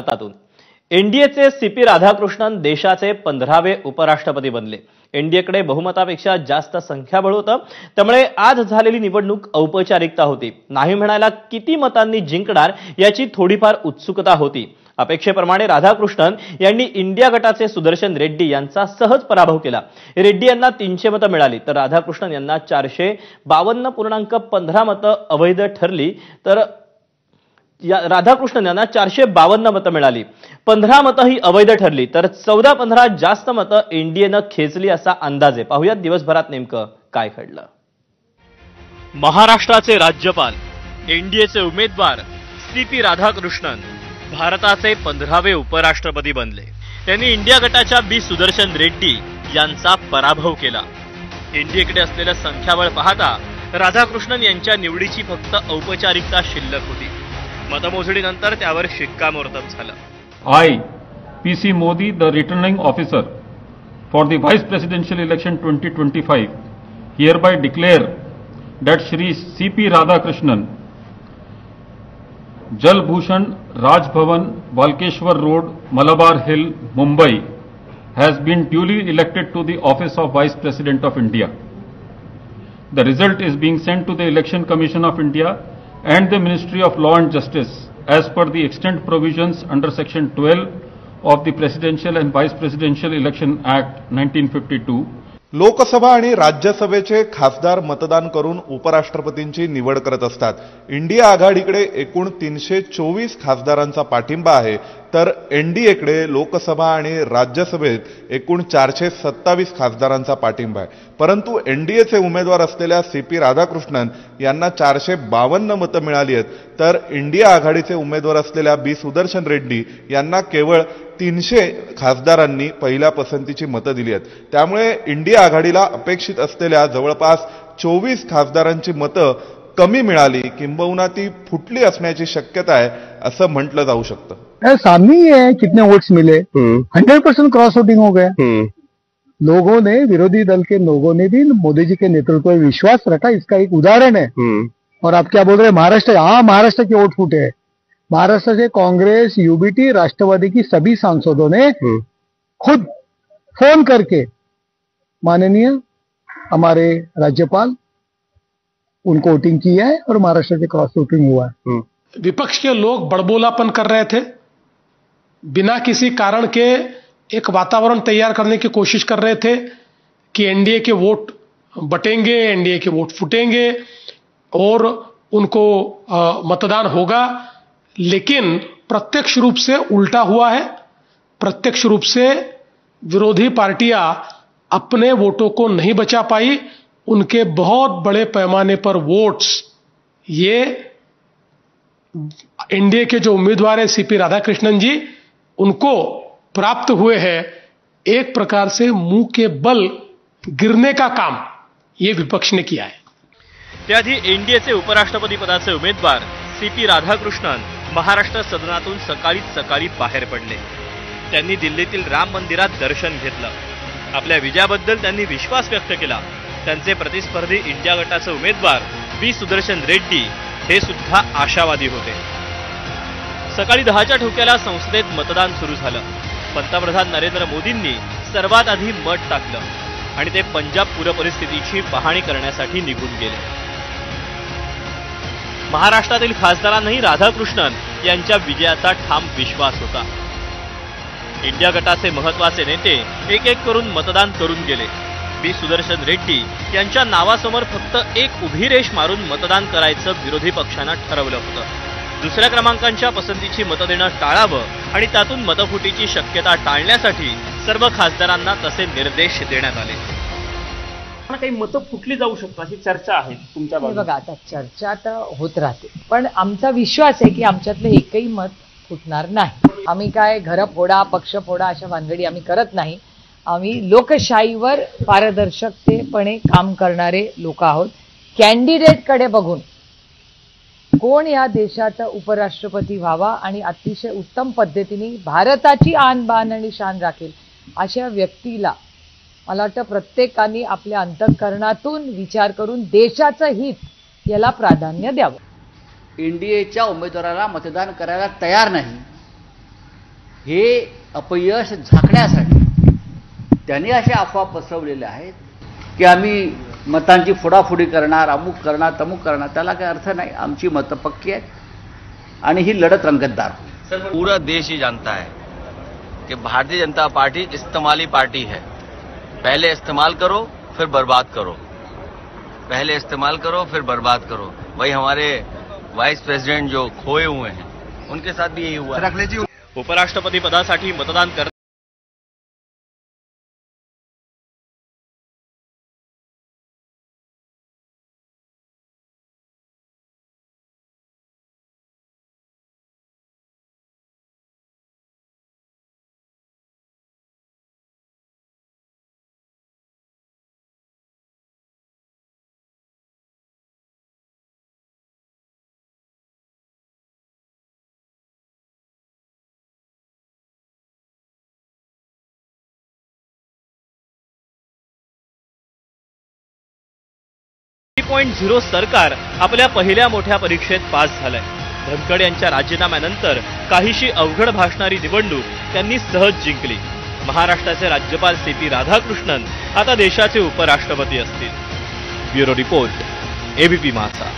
मतातून एनडीएचे CP Radhakrishnan देशाचे 15वे उपराष्ट्रपती बनले। एनडीएकडे बहुमतापेक्षा जास्त संख्याबळ होतं, त्यामुळे आज झालेली निवडणूक औपचारिकता होती। नाही म्हणायला किती मतांनी जिंकणार याची थोडीफार उत्सुकता होती। अपेक्षेप्रमाणे राधाकृष्णन यांनी इंडिया गटाचे सुदर्शन रेड्डी यांचा सहज पराभव केला। रेड्डी यांना 300 मतं मिळाली तर राधाकृष्णन यांना 452.15 मतं अवैध ठरली तर राधाकृष्णन यांना 452 मतं मिळाली। 15 मतं ही अवैध ठरली तर 14-15 जास्त मतं एनडीएनं खेचली असा अंदाज आहे। पाहूयात दिवसभरात नेमकं काय घडलं। महाराष्ट्राचे राज्यपाल एनडीएचे उमेदवार सीपी राधाकृष्णन भारताचे 15वे उपराष्ट्रपती बनले। त्यांनी इंडिया गटाच्या बी सुदर्शन रेड्डी यांचा पराभव केला। एनडीएकडे असलेलं संख्याबळ पाहता राधाकृष्णन यांच्या निवडीची फक्त औपचारिकता शिल्लक होती। मतमोजणीनंतर त्यावर शिक्कामोर्तब झालं। I, PC Modi, the returning officer for the Vice Presidential Election 2025, hereby declare that Shri C.P. Radhakrishnan, Jal Bhushan, Raj Bhavan, Walkeshwar Road, Malabar Hill, Mumbai, has been duly elected to the office of Vice President of India. The result is being sent to the Election Commission of India and the Ministry of Law and Justice as per the extant provisions under Section 12 of the Presidential and Vice Presidential Election Act 1952. Lok Sabha आणि राज्यसभेचे खासदार मतदान करून उपराष्ट्रपतींची निवड करत असतात। India आघाडीकडे एकूण 324 खासदारांचा पाठिंबा आहे तर एनडीएकडे लोकसभा आणि राज्यसभेत एकूण 427 खासदारांचा पाठिंबा आहे। परंतु एनडीएचे उमेदवार असलेल्या सीपी राधाकृष्णन यांना 452 मतं मिळाली आहेत तर इंडिया आघाडीचे उमेदवार असलेल्या बी सुदर्शन रेड्डी यांना केवळ 300 खासदारांनी पहिल्या पसंतीची मतं दिली आहेत। त्यामुळे इंडिया आघाडीला अपेक्षित असलेल्या जवळपास 24 खासदारांची मतं कमी मिळाली, किंबहुना ती फुटली असण्याची शक्यता आहे असं म्हटलं जाऊ शकतं। सामने ही है कितने वोट्स मिले, 100% क्रॉस वोटिंग हो गया। लोगों ने, विरोधी दल के लोगों ने भी मोदी जी के नेतृत्व में विश्वास रखा, इसका एक उदाहरण है। और आप क्या बोल रहे हैं महाराष्ट्र? हाँ, महाराष्ट्र के वोट फूटे हैं। महाराष्ट्र से कांग्रेस, यूबीटी, राष्ट्रवादी की सभी सांसदों ने खुद फोन करके माननीय हमारे राज्यपाल उनको वोटिंग की है और महाराष्ट्र से क्रॉस वोटिंग हुआ है। विपक्ष के लोग बड़बोलापन कर रहे थे, बिना किसी कारण के एक वातावरण तैयार करने की कोशिश कर रहे थे कि एनडीए के वोट बटेंगे, एनडीए के वोट फूटेंगे और उनको मतदान होगा। लेकिन प्रत्यक्ष रूप से उल्टा हुआ है। प्रत्यक्ष रूप से विरोधी पार्टियां अपने वोटों को नहीं बचा पाई। उनके बहुत बड़े पैमाने पर वोट्स ये एनडीए के जो उम्मीदवार है सीपी राधाकृष्णन जी, उनको प्राप्त हुए हैं। एक प्रकार से मुंह के बल गिरने का काम ये विपक्ष ने किया है। त्याआधी एनडीएचे उपराष्ट्रपती पदाचे उमेदवार सीपी राधाकृष्णन महाराष्ट्र सदनातून सकाळी बाहेर पडले। त्यांनी दिल्लीतील राम मंदिरात दर्शन घेतलं। आपल्या विजयाबद्दल त्यांनी विश्वास व्यक्त केला। त्यांचे प्रतिस्पर्धी इंडिया गटाचे उमेदवार बी सुदर्शन रेड्डी हे सुद्धा आशावादी होते। सकाळी 10च्या ठोक्याला संसदेत मतदान सुरू झालं। पंतप्रधान नरेंद्र मोदींनी सर्वात आधी मत टाकलं आणि ते पंजाब पूर परिस्थितीची पाहणी करण्यासाठी निघून गेले। महाराष्ट्रातील खासदारांनाही राधाकृष्णन यांच्या विजयाचा ठाम विश्वास होता। इंडिया गटाचे महत्त्वाचे नेते एक एक करून मतदान करून गेले। बी सुदर्शन रेड्डी यांच्या नावासमोर फक्त एक उभी रेष मारून मतदान करायचं विरोधी पक्षानं ठरवलं होतं। दुसऱ्या क्रमांकांच्या पसंतीची मतं देणं टाळावं आणि त्यातून मतफुटीची शक्यता टाळण्यासाठी सर्व खासदारांना तसे निर्देश देण्यात आले। काही मतं फुटली जाऊ शकतात अशी चर्चा आहे तुमच्या बाजूने? बघा, आता चर्चा तर होत राहते, पण आमचा विश्वास आहे की आमच्यातलं एकही मत फुटणार नाही। आम्ही काय घर फोडा, पक्ष फोडा अशा भानगडी आम्ही करत नाही। आम्ही लोकशाहीवर पारदर्शकतेपणे काम करणारे लोक आहोत। कॅन्डिडेटकडे बघून कोण या देशाचा उपराष्ट्रपती व्हावा आणि अतिशय उत्तम पद्धतीने भारताची आन बान आणि शान राखेल अशा व्यक्तीला मला वाटतं प्रत्येकाने आपल्या अंतःकरणातून विचार करून देशाचं हित याला प्राधान्य द्यावं। एनडीएच्या उमेदवाराला मतदान करायला तयार नाही हे अपयश झाकण्यासाठी त्यांनी अशा अफवा पसरवलेल्या आहेत की आम्ही मतांची फोडाफोडी करणार, अमुक करणार, तमुक करणार. त्याला काही अर्थ नाही. आमची मतं पक्की आहेत आणि ही लढत रंगतदार होईल. सर, पूरा देश ही जानता है कि भारतीय जनता पार्टी इस्तेमाली पार्टी है. पहले इस्तेमाल करो फिर बर्बाद करो, पहले इस्तेमाल करो फिर बर्बाद करो. वही हमारे वाइस प्रेसिडेंट जो खोए हुए हैं उनके साथ भी यही हुआ. उपराष्ट्रपती पदासाठी मतदान कर .0 सरकार आपल्या पहिल्या मोठ्या परीक्षेत पास झालंय. धनखड यांच्या राजीनाम्यानंतर काहीशी अवघड भासणारी निवडणूक त्यांनी सहज जिंकली. महाराष्ट्राचे राज्यपाल CP राधाकृष्णन आता देशाचे उपराष्ट्रपती असतील. ब्युरो रिपोर्ट, ABP माझा.